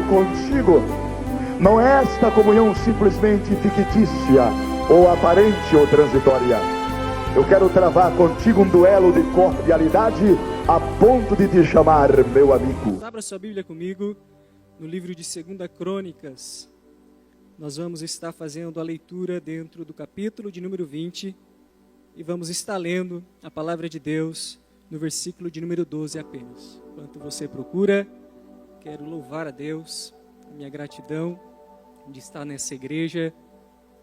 contigo. Não é esta comunhão simplesmente fictícia, ou aparente, ou transitória. Eu quero travar contigo um duelo de cordialidade a ponto de te chamar meu amigo. Abra sua Bíblia comigo no livro de 2 Crônicas. Nós vamos estar fazendo a leitura dentro do capítulo de número 20 e vamos estar lendo a palavra de Deus no versículo de número 12 apenas. Enquanto você procura, quero louvar a Deus, a minha gratidão de estar nessa igreja,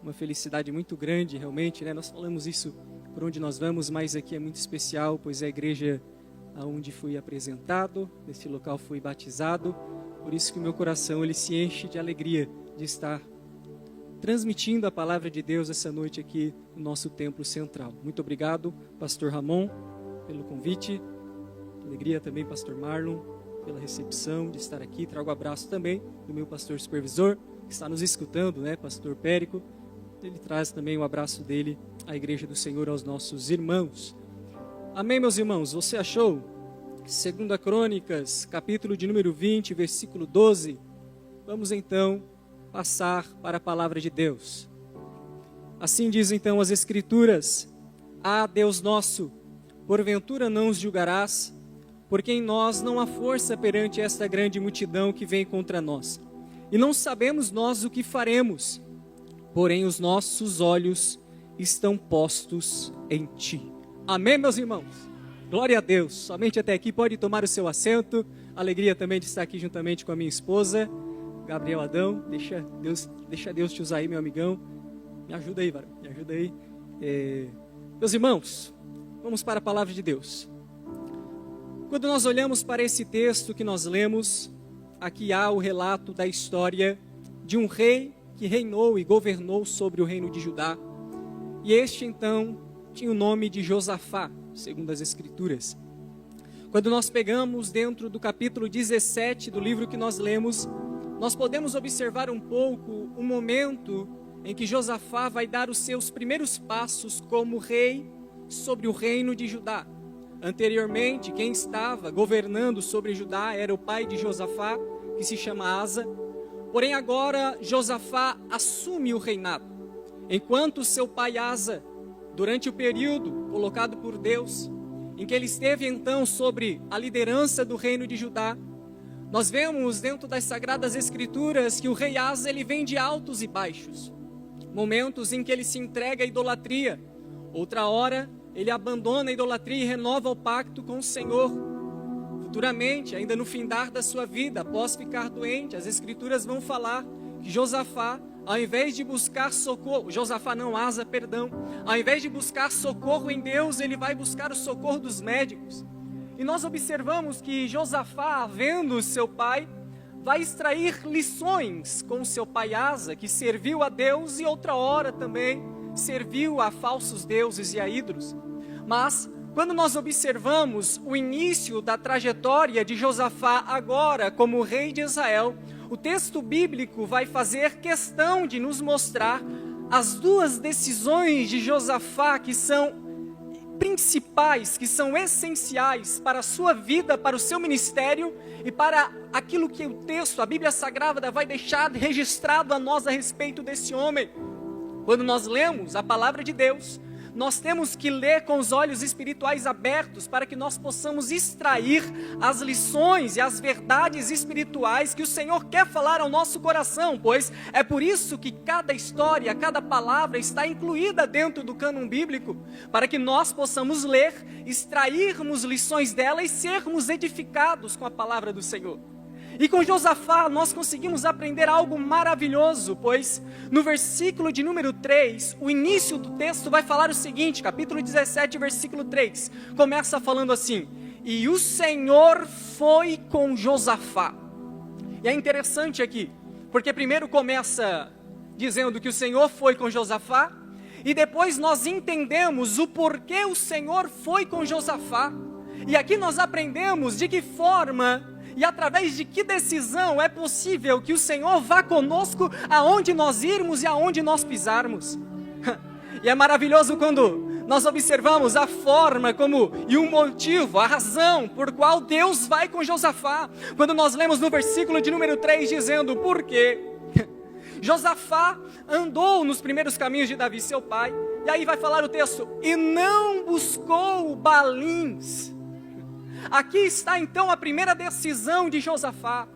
uma felicidade muito grande realmente, né? Nós falamos isso por onde nós vamos, mas aqui é muito especial, pois é a igreja aonde fui apresentado, nesse local fui batizado, por isso que o meu coração ele se enche de alegria de estar transmitindo a palavra de Deus essa noite aqui no nosso templo central. Muito obrigado, pastor Ramon, pelo convite, alegria também, pastor Marlon, pela recepção de estar aqui. Trago abraço também do meu pastor supervisor, que está nos escutando, né, pastor Périco. Ele traz também o abraço dele à igreja do Senhor, aos nossos irmãos. Amém, meus irmãos? Você achou? 2 Crônicas, capítulo de número 20, versículo 12. Vamos então passar para a palavra de Deus. Assim diz então as Escrituras: Ah, Deus nosso, porventura não os julgarás, porque em nós não há força perante esta grande multidão que vem contra nós. E não sabemos nós o que faremos, porém os nossos olhos estão postos em Ti. Amém, meus irmãos? Glória a Deus. Somente até aqui, pode tomar o seu assento. Alegria também de estar aqui juntamente com a minha esposa, Gabriel Adão. Deixa Deus te usar aí, meu amigão. Me ajuda aí, varão. Me ajuda aí. Meus irmãos, vamos para a palavra de Deus. Quando nós olhamos para esse texto que nós lemos, aqui há o relato da história de um rei que reinou e governou sobre o reino de Judá. E este então tinha o nome de Josafá, segundo as Escrituras. Quando nós pegamos dentro do capítulo 17 do livro que nós lemos, nós podemos observar um pouco o momento em que Josafá vai dar os seus primeiros passos como rei sobre o reino de Judá. Anteriormente, quem estava governando sobre Judá era o pai de Josafá, que se chama Asa. Porém, agora Josafá assume o reinado, enquanto seu pai Asa, durante o período colocado por Deus, em que ele esteve então sobre a liderança do reino de Judá, nós vemos dentro das Sagradas Escrituras que o rei Asa ele vem de altos e baixos, momentos em que ele se entrega à idolatria, outra hora ele abandona a idolatria e renova o pacto com o Senhor. Futuramente, ainda no findar da sua vida, após ficar doente, as Escrituras vão falar que Josafá, ao invés de buscar socorro, Asa, ao invés de buscar socorro em Deus, ele vai buscar o socorro dos médicos. E nós observamos que Josafá, vendo seu pai, vai extrair lições com seu pai Asa, que serviu a Deus e outra hora também serviu a falsos deuses e a ídolos. Mas quando nós observamos o início da trajetória de Josafá agora como rei de Israel, o texto bíblico vai fazer questão de nos mostrar as duas decisões de Josafá que são principais, que são essenciais para a sua vida, para o seu ministério e para aquilo que o texto, a Bíblia Sagrada vai deixar registrado a nós a respeito desse homem. Quando nós lemos a palavra de Deus, nós temos que ler com os olhos espirituais abertos para que nós possamos extrair as lições e as verdades espirituais que o Senhor quer falar ao nosso coração, pois é por isso que cada história, cada palavra está incluída dentro do cânon bíblico, para que nós possamos ler, extrairmos lições dela e sermos edificados com a palavra do Senhor. E com Josafá nós conseguimos aprender algo maravilhoso, pois no versículo de número 3, o início do texto vai falar o seguinte, capítulo 17, versículo 3, começa falando assim: E o Senhor foi com Josafá. E é interessante aqui, porque primeiro começa dizendo que o Senhor foi com Josafá, e depois nós entendemos o porquê o Senhor foi com Josafá. E aqui nós aprendemos de que forma e através de que decisão é possível que o Senhor vá conosco aonde nós irmos e aonde nós pisarmos. E é maravilhoso quando nós observamos a forma como, e o motivo, a razão por qual Deus vai com Josafá. Quando nós lemos no versículo de número 3 dizendo, porque Josafá andou nos primeiros caminhos de Davi seu pai, e aí vai falar o texto, e não buscou Baalins. Aqui está então a primeira decisão de Josafá.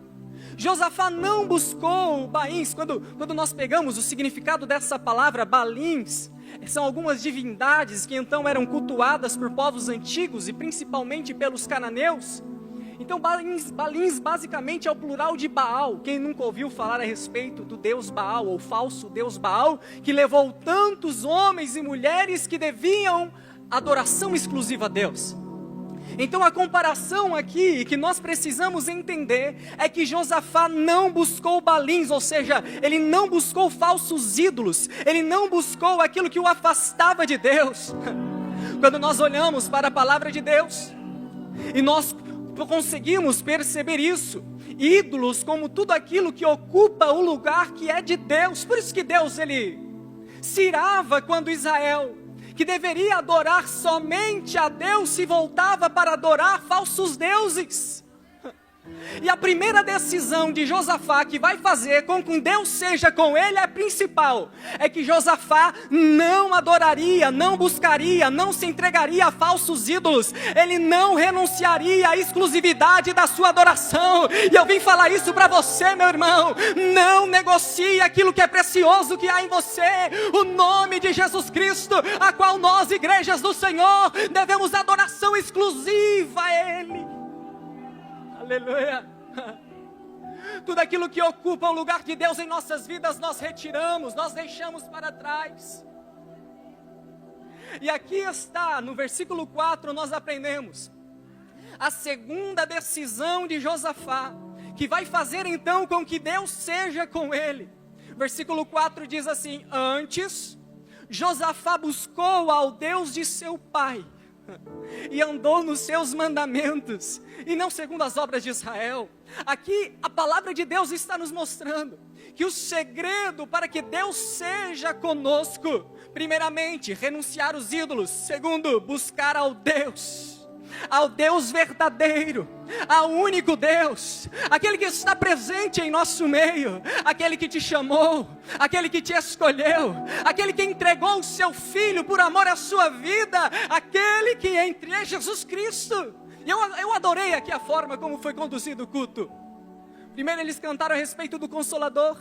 Josafá não buscou Baalins. Quando nós pegamos o significado dessa palavra Baalins, são algumas divindades que então eram cultuadas por povos antigos e principalmente pelos cananeus. Então Baalins basicamente é o plural de Baal. Quem nunca ouviu falar a respeito do Deus Baal, ou falso Deus Baal, que levou tantos homens e mulheres que deviam adoração exclusiva a Deus. Então a comparação aqui que nós precisamos entender é que Josafá não buscou Baalins, ou seja, ele não buscou falsos ídolos, ele não buscou aquilo que o afastava de Deus. Quando nós olhamos para a palavra de Deus, e nós conseguimos perceber isso, ídolos como tudo aquilo que ocupa o lugar que é de Deus. Por isso que Deus, ele se irava quando Israel, que deveria adorar somente a Deus, se voltava para adorar falsos deuses. E a primeira decisão de Josafá que vai fazer com que Deus seja com ele, é principal, é que Josafá não adoraria, não buscaria, não se entregaria a falsos ídolos, ele não renunciaria à exclusividade da sua adoração. E eu vim falar isso para você, meu irmão, não negocie aquilo que é precioso que há em você, o nome de Jesus Cristo, a qual nós, igrejas do Senhor, devemos adoração exclusiva a Ele. Aleluia. Tudo aquilo que ocupa o lugar de Deus em nossas vidas, nós retiramos, nós deixamos para trás. E aqui está, no versículo 4, nós aprendemos a segunda decisão de Josafá, que vai fazer então com que Deus seja com ele. Versículo 4 diz assim: antes, Josafá buscou ao Deus de seu pai, e andou nos seus mandamentos, e não segundo as obras de Israel. Aqui a palavra de Deus está nos mostrando que o segredo para que Deus seja conosco, primeiramente, renunciar os ídolos. Segundo, buscar ao Deus verdadeiro, ao único Deus, aquele que está presente em nosso meio, aquele que te chamou, aquele que te escolheu, aquele que entregou o seu Filho por amor à sua vida, aquele que é Jesus Cristo. E eu adorei aqui a forma como foi conduzido o culto. Primeiro eles cantaram a respeito do Consolador,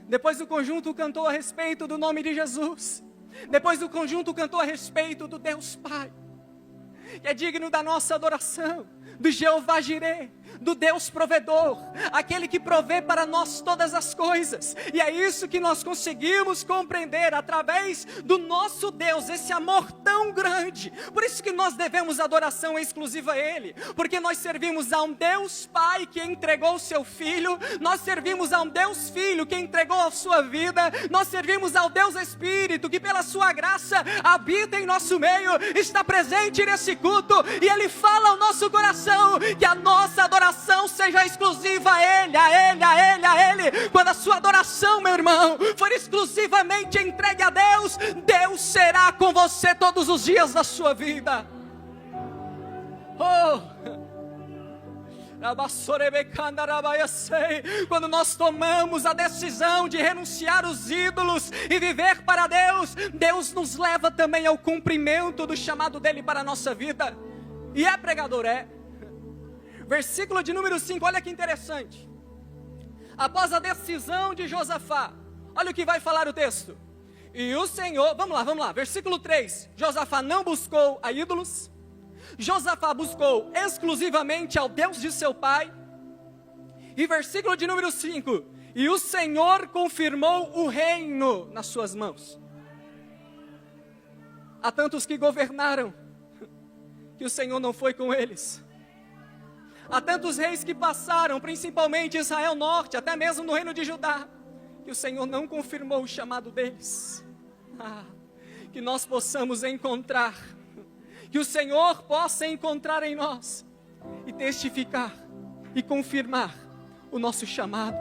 depois o conjunto cantou a respeito do nome de Jesus, depois o conjunto cantou a respeito do Deus Pai, que é digno da nossa adoração, do Jeová Jireh, do Deus provedor, aquele que provê para nós todas as coisas. E é isso que nós conseguimos compreender através do nosso Deus, esse amor tão grande. Por isso que nós devemos adoração exclusiva a Ele, porque nós servimos a um Deus Pai que entregou o seu Filho, nós servimos a um Deus Filho que entregou a sua vida, nós servimos ao Deus Espírito que pela sua graça habita em nosso meio, está presente nesse culto, e Ele fala ao nosso coração que a nossa adoração seja exclusiva a Ele, a Ele, a Ele, a Ele. Quando a sua adoração, meu irmão, for exclusivamente entregue a Deus, Deus será com você todos os dias da sua vida. Quando nós tomamos a decisão de renunciar os ídolos e viver para Deus, Deus nos leva também ao cumprimento do chamado dEle para a nossa vida. E é pregador, é. Versículo de número 5, olha que interessante. Após a decisão de Josafá, olha o que vai falar o texto. E o Senhor, vamos lá, versículo 3. Josafá não buscou a ídolos, Josafá buscou exclusivamente ao Deus de seu pai. E versículo de número 5. E o Senhor confirmou o reino nas suas mãos. Há tantos que governaram, que o Senhor não foi com eles. Há tantos reis que passaram, principalmente em Israel Norte, até mesmo no reino de Judá, que o Senhor não confirmou o chamado deles. Que nós possamos encontrar, que o Senhor possa encontrar em nós, e testificar, e confirmar o nosso chamado.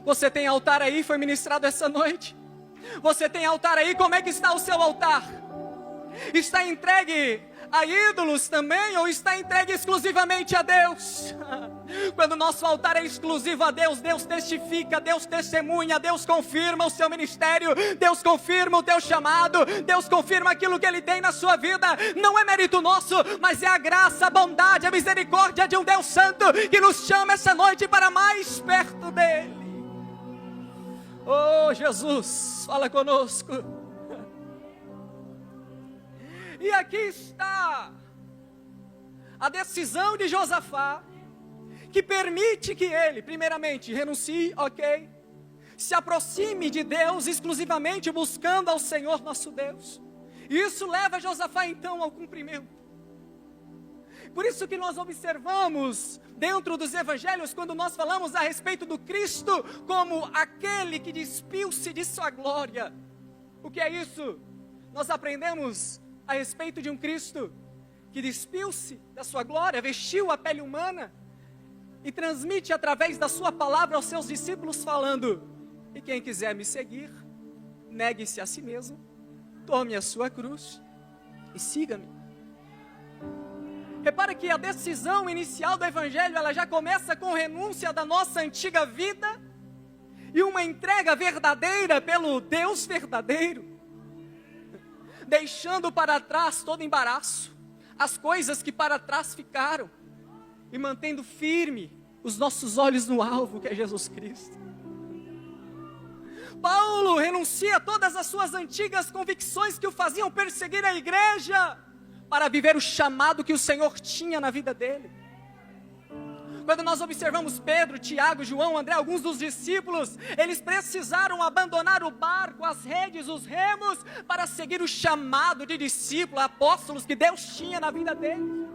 Você tem altar aí, foi ministrado essa noite. Você tem altar aí? Como é que está o seu altar? Está entregue a ídolos também, ou está entregue exclusivamente a Deus? Quando o nosso altar é exclusivo a Deus, Deus testifica, Deus testemunha, Deus confirma o seu ministério, Deus confirma o teu chamado, Deus confirma aquilo que Ele tem na sua vida. Não é mérito nosso, mas é a graça, a bondade, a misericórdia de um Deus santo que nos chama essa noite para mais perto dEle. Oh Jesus, fala conosco. E aqui está a decisão de Josafá, que permite que ele, primeiramente, renuncie, ok, se aproxime de Deus exclusivamente buscando ao Senhor nosso Deus. E isso leva Josafá então ao cumprimento. Por isso que nós observamos dentro dos evangelhos, quando nós falamos a respeito do Cristo como aquele que despiu-se de sua glória. O que é isso? Nós aprendemos a respeito de um Cristo que despiu-se da sua glória, vestiu a pele humana e transmite através da sua palavra aos seus discípulos falando: e quem quiser me seguir, negue-se a si mesmo, tome a sua cruz e siga-me. Repara que a decisão inicial do evangelho, ela já começa com renúncia da nossa antiga vida e uma entrega verdadeira pelo Deus verdadeiro, deixando para trás todo embaraço, as coisas que para trás ficaram, e mantendo firme os nossos olhos no alvo, que é Jesus Cristo. Paulo renuncia a todas as suas antigas convicções que o faziam perseguir a igreja, para viver o chamado que o Senhor tinha na vida dele. Quando nós observamos Pedro, Tiago, João, André, alguns dos discípulos, eles precisaram abandonar o barco, as redes, os remos, para seguir o chamado de discípulos, apóstolos que Deus tinha na vida deles.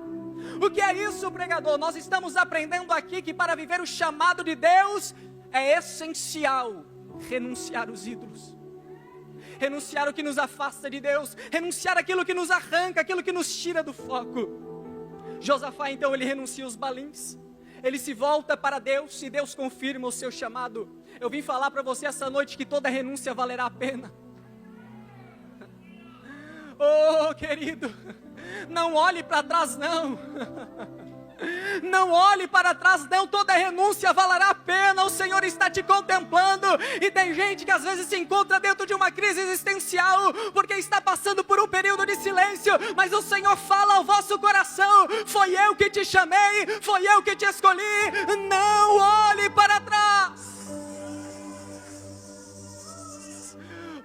O que é isso, pregador? Nós estamos aprendendo aqui que para viver o chamado de Deus, é essencial renunciar os ídolos. Renunciar o que nos afasta de Deus, renunciar aquilo que nos arranca, aquilo que nos tira do foco. Josafá então, ele renuncia os balins, ele se volta para Deus e Deus confirma o seu chamado. Eu vim falar para você essa noite que toda renúncia valerá a pena. Oh querido, não olhe para trás não. Não olhe para trás não, toda renúncia valerá a pena, o Senhor está te contemplando. E tem gente que às vezes se encontra dentro de uma crise existencial, porque está passando por um período de silêncio, mas o Senhor fala ao vosso coração: foi eu que te chamei, foi eu que te escolhi, não olhe para trás.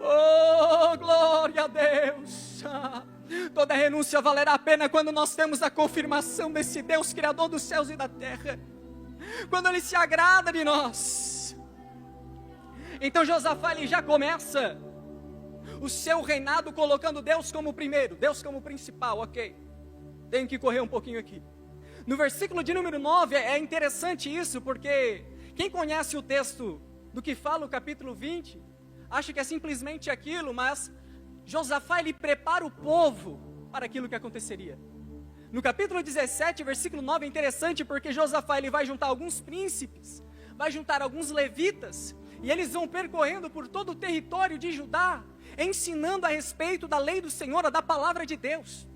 Oh, glória a Deus. Toda renúncia valerá a pena quando nós temos a confirmação desse Deus Criador dos céus e da terra, quando Ele se agrada de nós. Então Josafá, ele já começa o seu reinado colocando Deus como primeiro, Deus como principal, ok. Tenho que correr um pouquinho aqui. No versículo de número 9, é interessante isso, porque quem conhece o texto do que fala o capítulo 20, acha que é simplesmente aquilo, mas Josafá, ele prepara o povo para aquilo que aconteceria. No capítulo 17, versículo 9, é interessante porque Josafá, ele vai juntar alguns príncipes, vai juntar alguns levitas, e eles vão percorrendo por todo o território de Judá, ensinando a respeito da lei do Senhor, da palavra de Deus.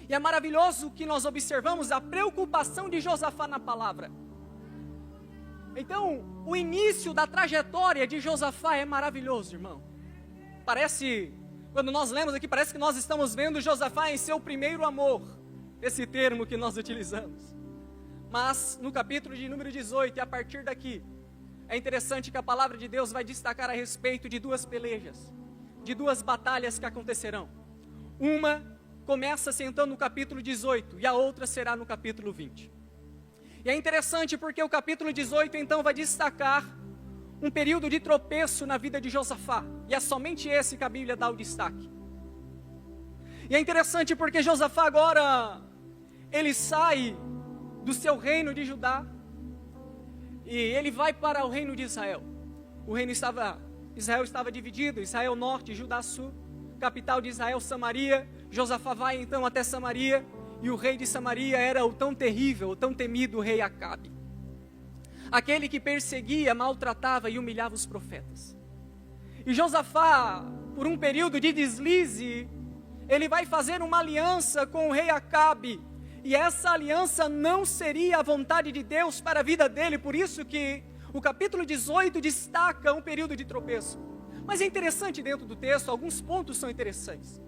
E é maravilhoso que nós observamos a preocupação de Josafá na palavra. Então, o início da trajetória de Josafá é maravilhoso, irmão. Quando nós lemos aqui, parece que nós estamos vendo Josafá em seu primeiro amor, esse termo que nós utilizamos. Mas no capítulo de número 18, e a partir daqui, é interessante que a palavra de Deus vai destacar a respeito de duas pelejas, de duas batalhas que acontecerão. Uma começa-se então no capítulo 18, e a outra será no capítulo 20. E é interessante porque o capítulo 18 então vai destacar um período de tropeço na vida de Josafá, e é somente esse que a Bíblia dá o destaque. E é interessante porque Josafá agora, ele sai do seu reino de Judá, e ele vai para o reino de Israel. Israel estava dividido, Israel norte, Judá sul, capital de Israel, Samaria. Josafá vai então até Samaria, e o rei de Samaria era o tão terrível, o tão temido rei Acabe. Aquele que perseguia, maltratava e humilhava os profetas. E Josafá, por um período de deslize, ele vai fazer uma aliança com o rei Acabe. E essa aliança não seria a vontade de Deus para a vida dele. Por isso que o capítulo 18 destaca um período de tropeço. Mas é interessante dentro do texto, alguns pontos são interessantes.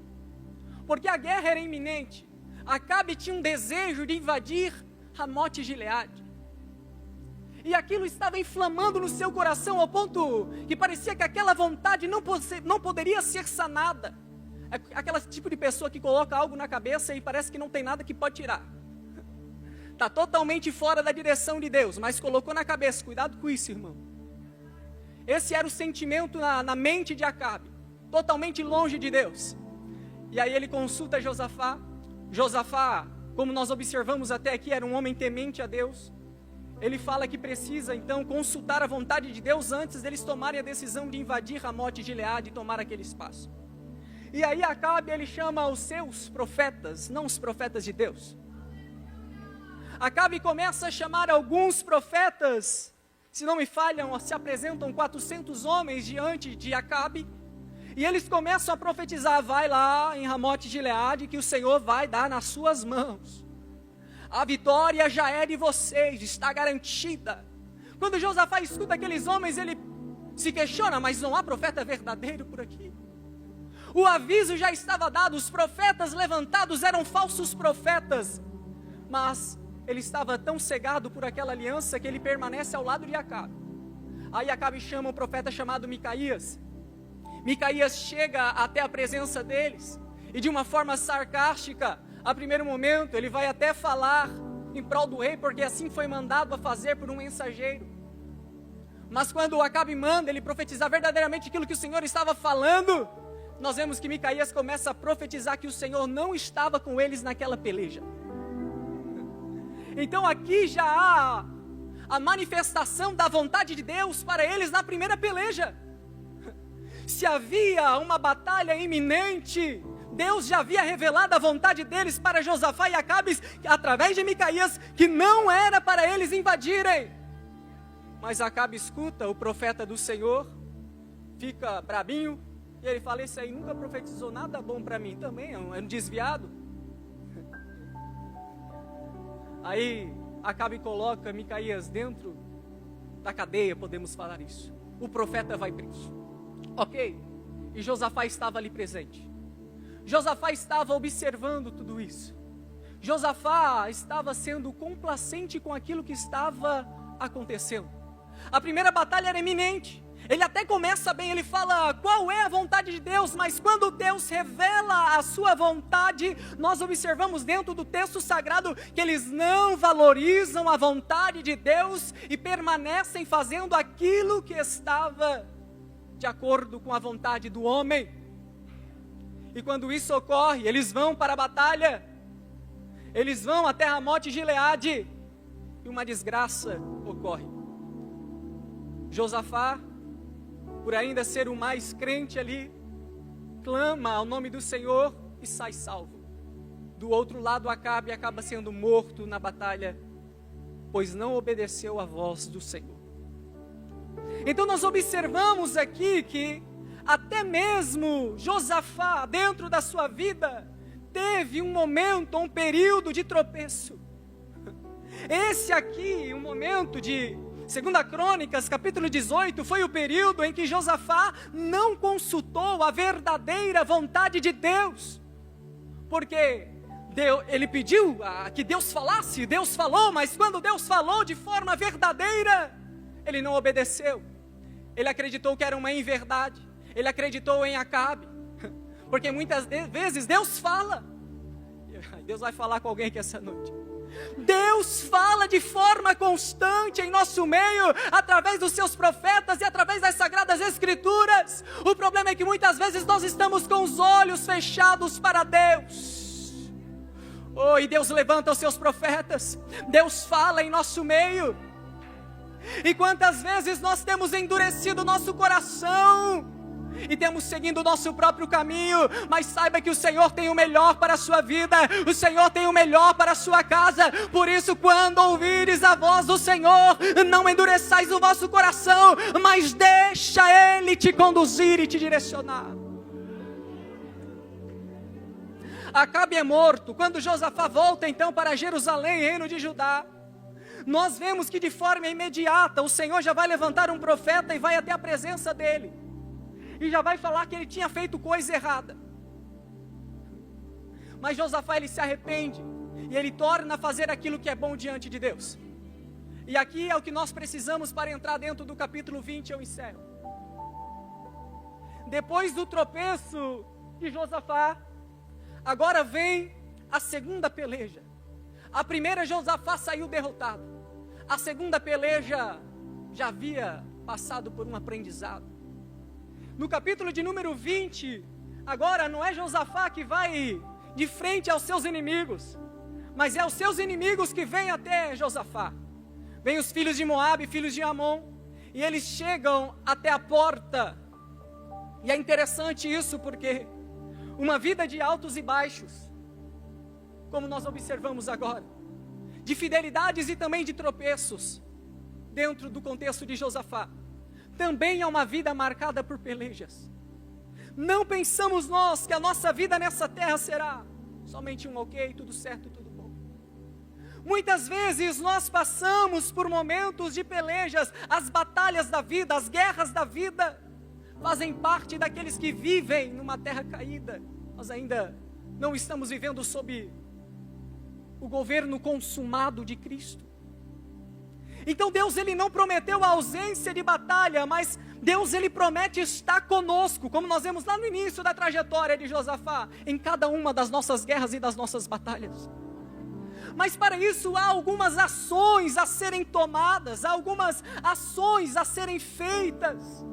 Porque a guerra era iminente. Acabe tinha um desejo de invadir Ramote e Gileade. E aquilo estava inflamando no seu coração ao ponto que parecia que aquela vontade não poderia ser sanada. É aquele tipo de pessoa que coloca algo na cabeça e parece que não tem nada que pode tirar. Está totalmente fora da direção de Deus, mas colocou na cabeça. Cuidado com isso, irmão. Esse era o sentimento na mente de Acabe, totalmente longe de Deus. E aí ele consulta Josafá. Josafá, como nós observamos até aqui, era um homem temente a Deus. Ele fala que precisa então consultar a vontade de Deus antes deles tomarem a decisão de invadir Ramote e Gileade e tomar aquele espaço. E aí Acabe, ele chama os seus profetas, não os profetas de Deus. Acabe começa a chamar alguns profetas, se não me falham, se apresentam 400 homens diante de Acabe, e eles começam a profetizar: vai lá em Ramote e Gileade que o Senhor vai dar nas suas mãos. A vitória já é de vocês, está garantida. Quando Josafá escuta aqueles homens, ele se questiona: mas não há profeta verdadeiro por aqui? O aviso já estava dado, os profetas levantados eram falsos profetas. Mas ele estava tão cegado por aquela aliança que ele permanece ao lado de Acabe. Aí Acabe chama um profeta chamado Micaías. Micaías chega até a presença deles e de uma forma sarcástica, a primeiro momento, ele vai até falar em prol do rei, porque assim foi mandado a fazer por um mensageiro. Mas quando o Acabe manda ele profetizar verdadeiramente aquilo que o Senhor estava falando, nós vemos que Micaías começa a profetizar que o Senhor não estava com eles naquela peleja. Então aqui já há a manifestação da vontade de Deus para eles na primeira peleja. Se havia uma batalha iminente, Deus já havia revelado a vontade deles para Josafá e Acabe, através de Micaías, que não era para eles invadirem. Mas Acabe escuta o profeta do Senhor, fica brabinho, e ele fala: esse aí nunca profetizou nada bom para mim, também é um desviado. Aí Acabe coloca Micaías dentro da cadeia, podemos falar isso. O profeta vai preso. Ok, e Josafá estava ali presente. Josafá estava observando tudo isso. Josafá estava sendo complacente com aquilo que estava acontecendo. A primeira batalha era iminente. Ele até começa bem, ele fala qual é a vontade de Deus, mas quando Deus revela a sua vontade, nós observamos dentro do texto sagrado que eles não valorizam a vontade de Deus e permanecem fazendo aquilo que estava de acordo com a vontade do homem. E quando isso ocorre, eles vão para a batalha, eles vão até Ramote e Gileade, e uma desgraça ocorre. Josafá, por ainda ser o mais crente ali, clama ao nome do Senhor e sai salvo. Do outro lado, Acabe acaba sendo morto na batalha, pois não obedeceu à voz do Senhor. Então nós observamos aqui que até mesmo Josafá, dentro da sua vida, teve um momento, um período de tropeço. Esse aqui, um momento de 2 Crônicas, capítulo 18, foi o período em que Josafá não consultou a verdadeira vontade de Deus. Porque ele pediu que Deus falasse, Deus falou, mas quando Deus falou de forma verdadeira, ele não obedeceu. Ele acreditou que era uma inverdade, ele acreditou em Acabe, porque muitas vezes Deus fala. Deus vai falar com alguém aqui essa noite. Deus fala de forma constante em nosso meio, através dos seus profetas e através das sagradas escrituras. O problema é que muitas vezes nós estamos com os olhos fechados para Deus. E Deus levanta os seus profetas, Deus fala em nosso meio. E quantas vezes nós temos endurecido o nosso coração, e temos seguindo o nosso próprio caminho, mas saiba que o Senhor tem o melhor para a sua vida, o Senhor tem o melhor para a sua casa. Por isso, quando ouvires a voz do Senhor, não endureçais o vosso coração, mas deixa Ele te conduzir e te direcionar. Acabe é morto. Quando Josafá volta então para Jerusalém, reino de Judá, nós vemos que de forma imediata o Senhor já vai levantar um profeta e vai até a presença dele, e já vai falar que ele tinha feito coisa errada. Mas Josafá, ele se arrepende, e ele torna a fazer aquilo que é bom diante de Deus. E aqui é o que nós precisamos para entrar dentro do capítulo 20, eu encerro. Depois do tropeço de Josafá, agora vem a segunda peleja. A primeira, Josafá saiu derrotado. A segunda peleja já havia passado por um aprendizado. No capítulo de número 20, agora não é Josafá que vai de frente aos seus inimigos, mas é os seus inimigos que vêm até Josafá. Vêm os filhos de Moabe, filhos de Amon, e eles chegam até a porta. E é interessante isso, porque uma vida de altos e baixos, como nós observamos agora, de fidelidades e também de tropeços, dentro do contexto de Josafá, também é uma vida marcada por pelejas. Não pensamos nós que a nossa vida nessa terra será somente um ok, tudo certo, tudo bom. Muitas vezes nós passamos por momentos de pelejas. As batalhas da vida, as guerras da vida, fazem parte daqueles que vivem numa terra caída. Nós ainda não estamos vivendo sob o governo consumado de Cristo. Então Deus, ele não prometeu a ausência de batalha, mas Deus, ele promete estar conosco, como nós vemos lá no início da trajetória de Josafá, em cada uma das nossas guerras e das nossas batalhas. Mas para isso há algumas ações a serem tomadas, há algumas ações a serem feitas.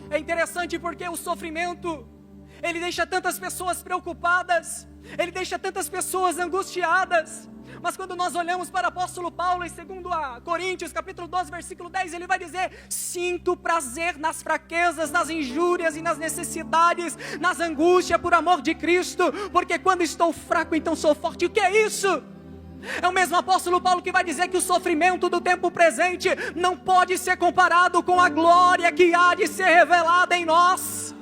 É interessante porque o sofrimento, ele deixa tantas pessoas preocupadas, ele deixa tantas pessoas angustiadas. Mas quando nós olhamos para o apóstolo Paulo, em 2 Coríntios, capítulo 12, versículo 10, ele vai dizer: sinto prazer nas fraquezas, nas injúrias e nas necessidades, nas angústias por amor de Cristo, porque quando estou fraco, então sou forte. O que é isso? É o mesmo apóstolo Paulo que vai dizer que o sofrimento do tempo presente não pode ser comparado com a glória que há de ser revelada em nós.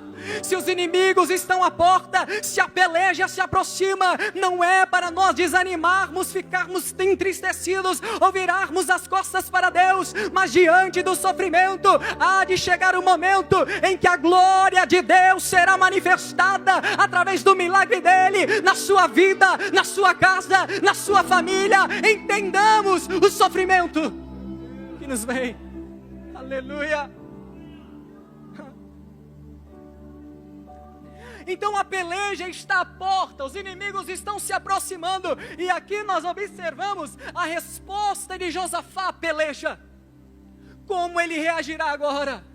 Se os inimigos estão à porta, se a peleja se aproxima, não é para nós desanimarmos, ficarmos entristecidos ou virarmos as costas para Deus, mas diante do sofrimento há de chegar o momento em que a glória de Deus será manifestada através do milagre dele, na sua vida, na sua casa, na sua família. Entendamos o sofrimento que nos vem. Aleluia. Então a peleja está à porta, os inimigos estão se aproximando, e aqui nós observamos a resposta de Josafá à peleja. Como ele reagirá agora?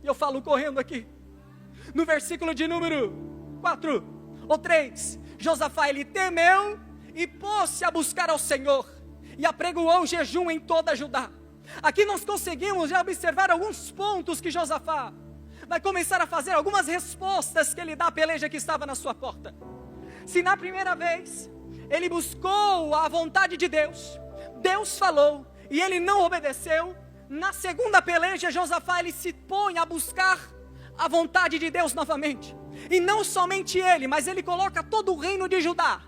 E eu falo correndo aqui, no versículo de número 4 ou 3, Josafá, ele temeu e pôs-se a buscar ao Senhor, e apregoou jejum em toda Judá. Aqui nós conseguimos já observar alguns pontos que Josafá vai começar a fazer, algumas respostas que ele dá à peleja que estava na sua porta. Se na primeira vez ele buscou a vontade de Deus, Deus falou e ele não obedeceu, na segunda peleja Josafá, ele se põe a buscar a vontade de Deus novamente. E não somente ele, mas ele coloca todo o reino de Judá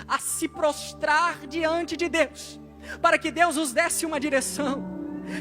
a se prostrar diante de Deus, para que Deus os desse uma direção.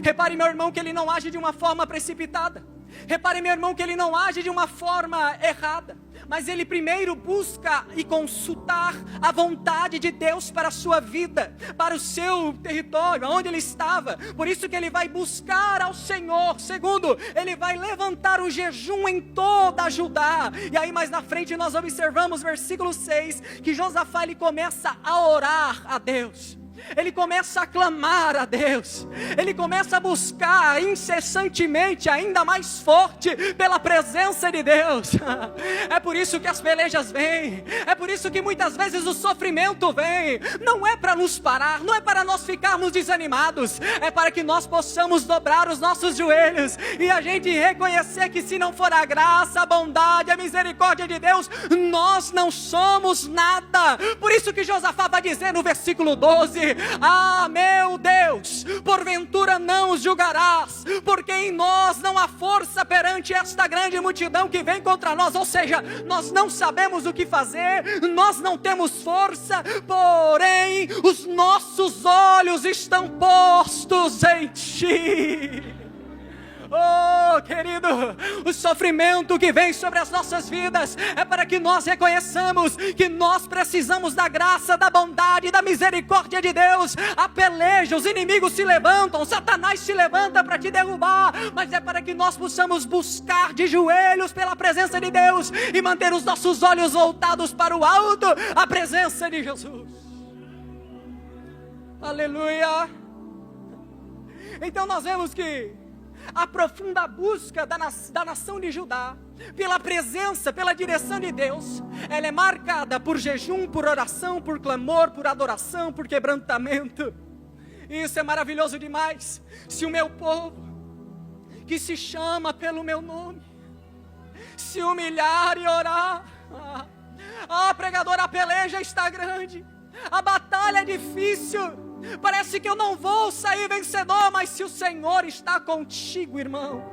Repare, meu irmão, que ele não age de uma forma precipitada. Repare, meu irmão, que ele não age de uma forma errada, mas ele primeiro busca e consultar a vontade de Deus para a sua vida, para o seu território, onde ele estava. Por isso que ele vai buscar ao Senhor. Segundo, ele vai levantar o jejum em toda a Judá. E aí mais na frente nós observamos versículo 6, que Josafá, ele começa a orar a Deus. ele começa a clamar a Deus, ele começa a buscar incessantemente, ainda mais forte, pela presença de Deus. É por isso que as pelejas vêm, é por isso que muitas vezes o sofrimento vem. Não é para nos parar, não é para nós ficarmos desanimados, é para que nós possamos dobrar os nossos joelhos e a gente reconhecer que se não for a graça, a bondade, a misericórdia de Deus, nós não somos nada. Por isso que Josafá vai dizer no versículo 12: ah, meu Deus, porventura não os julgarás, porque em nós não há força perante esta grande multidão que vem contra nós. Ou seja, nós não sabemos o que fazer, nós não temos força, porém os nossos olhos estão postos em Ti. Oh, querido, o sofrimento que vem sobre as nossas vidas é para que nós reconheçamos que nós precisamos da graça, da bondade, da misericórdia de Deus. A peleja, os inimigos se levantam, Satanás se levanta para te derrubar, mas é para que nós possamos buscar de joelhos pela presença de Deus e manter os nossos olhos voltados para o alto, a presença de Jesus. Aleluia. Então nós vemos que a profunda busca da nação de Judá pela presença, pela direção de Deus, ela é marcada por jejum, por oração, por clamor, por adoração, por quebrantamento. Isso é maravilhoso demais. Se o meu povo, que se chama pelo meu nome, se humilhar e orar, pregador, a peleja está grande, a batalha é difícil, parece que eu não vou sair vencedor, mas se o Senhor está contigo, irmão,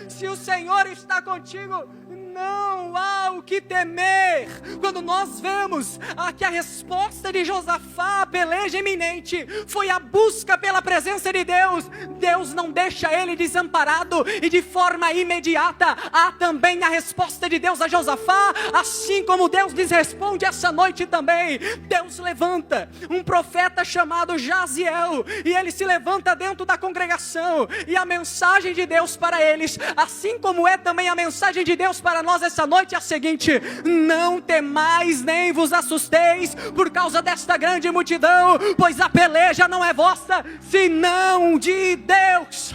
se o Senhor está contigo, não há o que temer. Quando nós vemos que a resposta de Josafá à peleja iminente foi a busca pela presença de Deus, Deus não deixa ele desamparado, e de forma imediata há também a resposta de Deus a Josafá, assim como Deus lhes responde essa noite também. Deus levanta um profeta chamado Jaziel, e ele se levanta dentro da congregação, e a mensagem de Deus para eles, assim como é também a mensagem de Deus para nós essa noite, é a seguinte: não temais nem vos assusteis por causa desta grande multidão, pois a peleja não é vossa, senão de Deus.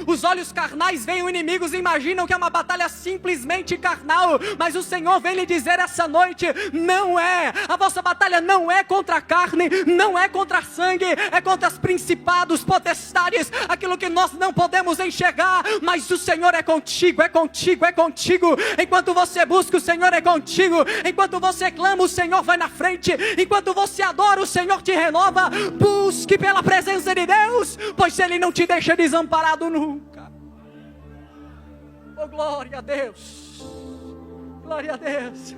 Os olhos carnais veem o inimigo e imaginam que é uma batalha simplesmente carnal, mas o Senhor vem lhe dizer essa noite: não é, a vossa batalha não é contra a carne, não é contra sangue, é contra os principados, potestades, aquilo que nós não podemos enxergar, mas o Senhor é contigo, é contigo, é contigo. Enquanto você busca, o Senhor é contigo. Enquanto você clama, o Senhor vai na frente. Enquanto você adora, o Senhor te renova. Busque pela presença de Deus, pois Ele não te deixa desamparado nunca. Oh, glória a Deus, glória a Deus.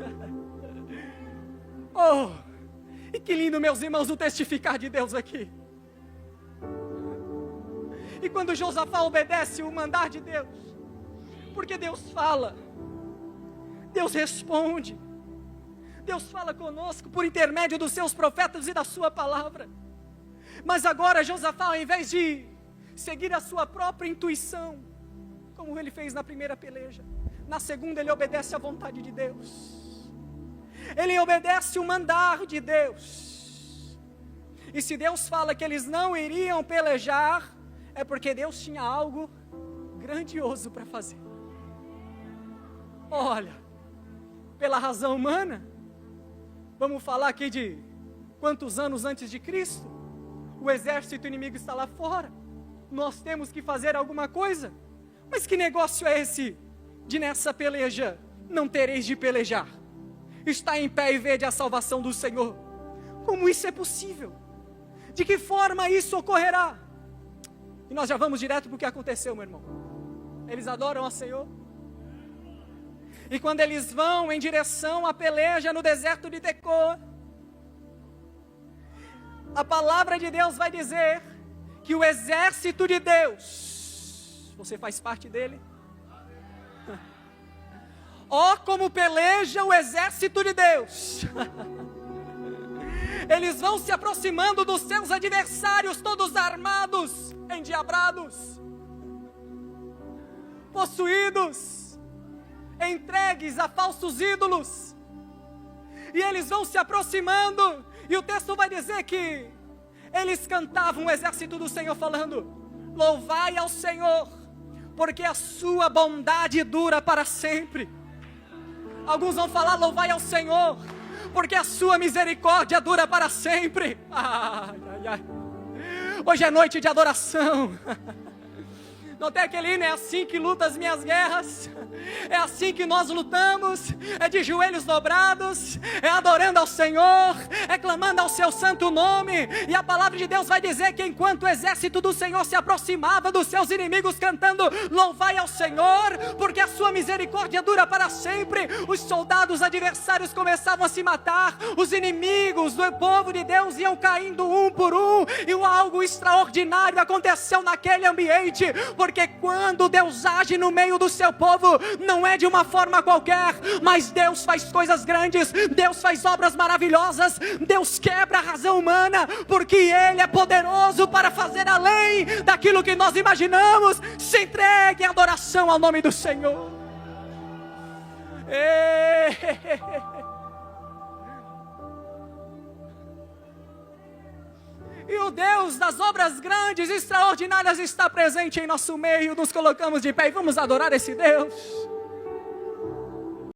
Oh, e que lindo, meus irmãos, o testificar de Deus aqui. E quando Josafá obedece o mandar de Deus, porque Deus fala, Deus responde, Deus fala conosco por intermédio dos seus profetas e da sua palavra. Mas agora Josafá, ao invés de seguir a sua própria intuição, como ele fez na primeira peleja, na segunda ele obedece à vontade de Deus. Ele obedece o mandar de Deus. E se Deus fala que eles não iriam pelejar, é porque Deus tinha algo grandioso para fazer. Olha, pela razão humana, vamos falar aqui de quantos anos antes de Cristo? O exército inimigo está lá fora, nós temos que fazer alguma coisa. Mas que negócio é esse de nessa peleja não tereis de pelejar? Está em pé e vede a salvação do Senhor. Como isso é possível? De que forma isso ocorrerá? E nós já vamos direto para o que aconteceu, meu irmão. Eles adoram ao Senhor. E quando eles vão em direção à peleja no deserto de Tecoa, a palavra de Deus vai dizer que o exército de Deus, você faz parte dele? Ó, como peleja o exército de Deus. Eles vão se aproximando dos seus adversários, todos armados, endiabrados, possuídos, entregues a falsos ídolos. e eles vão se aproximando, e o texto vai dizer que eles cantavam, o exército do Senhor falando: louvai ao Senhor, porque a sua bondade dura para sempre. Alguns vão falar: louvai ao Senhor, porque a sua misericórdia dura para sempre. Ai, ai, ai. Hoje é noite de adoração. Não tem aquele hino: é assim que luto as minhas guerras, é assim que nós lutamos, é de joelhos dobrados, é adorando ao Senhor, é clamando ao seu santo nome. E a palavra de Deus vai dizer que enquanto o exército do Senhor se aproximava dos seus inimigos cantando: louvai ao Senhor, porque a sua misericórdia dura para sempre, os soldados adversários começavam a se matar, os inimigos do povo de Deus iam caindo um por um, e algo extraordinário aconteceu naquele ambiente, porque quando Deus age no meio do seu povo, não é de uma forma qualquer, mas Deus faz coisas grandes, Deus faz obras maravilhosas, Deus quebra a razão humana, porque Ele é poderoso para fazer além daquilo que nós imaginamos. Se entregue em adoração ao nome do Senhor. E o Deus das obras grandes e extraordinárias está presente em nosso meio. Nos colocamos de pé e vamos adorar esse Deus.